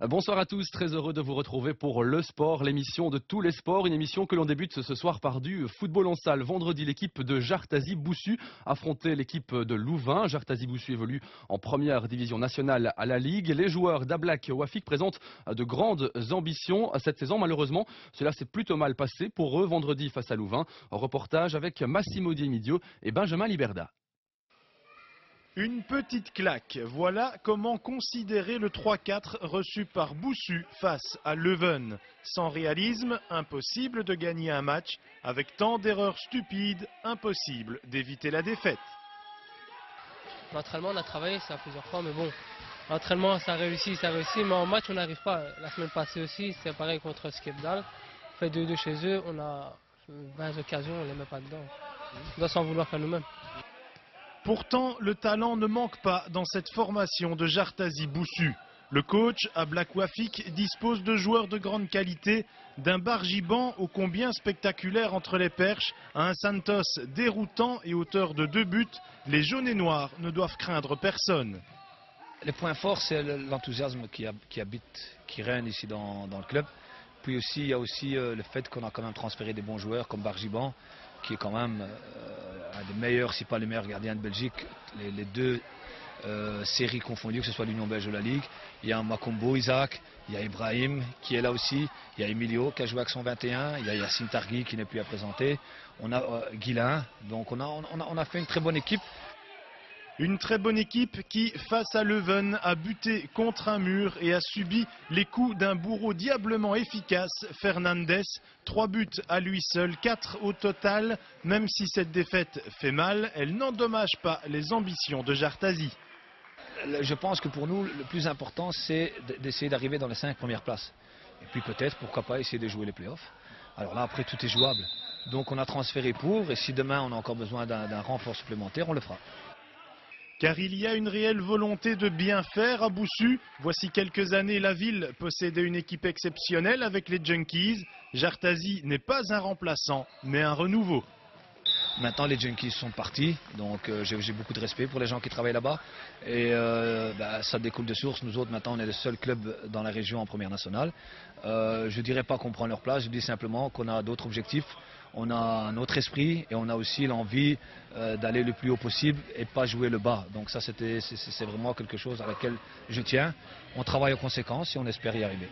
Bonsoir à tous, très heureux de vous retrouver pour Le Sport, l'émission de tous les sports, une émission que l'on débute ce soir par du football en salle. Vendredi, l'équipe de Jartazi-Boussu affrontait l'équipe de Louvain. Jartazi-Boussu évolue en première division nationale à la Ligue. Les joueurs d'Ablak Wafik présentent de grandes ambitions cette saison. Malheureusement, cela s'est plutôt mal passé pour eux vendredi face à Louvain. Reportage avec Massimo Diemidio et Benjamin Liberda. Une petite claque, voilà comment considérer le 3-4 reçu par Boussu face à Leuven. Sans réalisme, impossible de gagner un match. Avec tant d'erreurs stupides, impossible d'éviter la défaite. L'entraînement, on a travaillé ça plusieurs fois, mais bon, l'entraînement ça réussit, mais en match on n'arrive pas. La semaine passée aussi, c'est pareil contre Skepdal. On fait 2-2 chez eux, on a 20 occasions, on ne les met pas dedans. On doit s'en vouloir qu'à nous-mêmes. Pourtant, le talent ne manque pas dans cette formation de Jartazi-Boussu. Le coach, Ablak Wafik, dispose de joueurs de grande qualité, d'un Bargiban ô combien spectaculaire entre les perches, à un Santos déroutant et auteur de 2 buts. Les jaunes et noirs ne doivent craindre personne. Les points forts, c'est l'enthousiasme qui règne ici dans le club. Puis aussi, il y a aussi le fait qu'on a quand même transféré des bons joueurs comme Bargiban, qui est quand même un des meilleurs, si pas le meilleur gardien de Belgique, les deux séries confondues, que ce soit l'Union belge ou la Ligue. Il y a Makombo, Isaac, il y a Ibrahim qui est là aussi, il y a Emilio qui a joué avec son 21, il y a Yassine Targui qui n'est plus à présenter, on a Guilain, donc on a fait une très bonne équipe. Une très bonne équipe qui, face à Leuven, a buté contre un mur et a subi les coups d'un bourreau diablement efficace, Fernandez. 3 buts à lui seul, 4 au total. Même si cette défaite fait mal, elle n'endommage pas les ambitions de Jartazi. Je pense que pour nous, le plus important, c'est d'essayer d'arriver dans les 5 premières places. Et puis peut-être, pourquoi pas, essayer de jouer les playoffs. Alors là, après, tout est jouable. Donc on a transféré pour, et si demain on a encore besoin d'un renfort supplémentaire, on le fera. Car il y a une réelle volonté de bien faire à Boussu. Voici quelques années, la ville possédait une équipe exceptionnelle avec les Junkies. Jartazi n'est pas un remplaçant, mais un renouveau. Maintenant, les Junkies sont partis, donc j'ai beaucoup de respect pour les gens qui travaillent là-bas. Et ça découle de source. Nous autres, maintenant, on est le seul club dans la région en première nationale. Je ne dirais pas qu'on prend leur place, je dis simplement qu'on a d'autres objectifs. On a un autre esprit et on a aussi l'envie d'aller le plus haut possible et pas jouer le bas. Donc ça, c'est vraiment quelque chose à laquelle je tiens. On travaille en conséquence et on espère y arriver.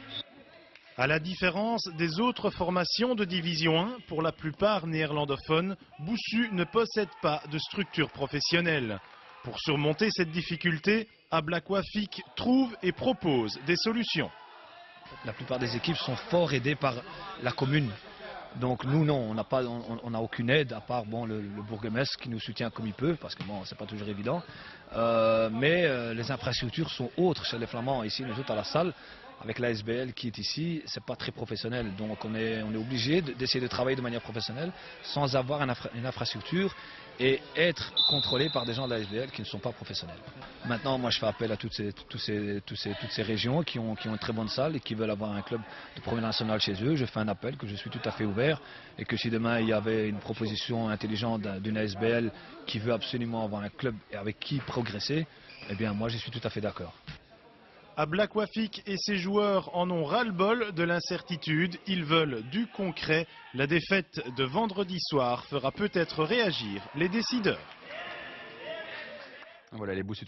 À la différence des autres formations de Division 1, pour la plupart néerlandophones, Boussu ne possède pas de structure professionnelle. Pour surmonter cette difficulté, Ablak Wafik trouve et propose des solutions. La plupart des équipes sont fort aidées par la commune. Donc nous non, on n'a aucune aide à part le bourgmestre qui nous soutient comme il peut, parce que bon, c'est pas toujours évident. Mais les infrastructures sont autres chez les Flamands. Ici, nous autres à la salle, avec la SBL qui est ici, c'est pas très professionnel. Donc on est obligé d'essayer de travailler de manière professionnelle sans avoir une infrastructure et être contrôlé par des gens de la SBL qui ne sont pas professionnels. Maintenant, moi je fais appel à toutes ces régions qui ont une très bonne salle et qui veulent avoir un club de première nationale chez eux. Je fais un appel que je suis tout à fait ouvert et que si demain il y avait une proposition intelligente d'une SBL qui veut absolument avoir un club avec qui progresser, eh bien moi je suis tout à fait d'accord. Ablak Wafik et ses joueurs en ont ras-le-bol de l'incertitude. Ils veulent du concret. La défaite de vendredi soir fera peut-être réagir les décideurs. Voilà les Boussu.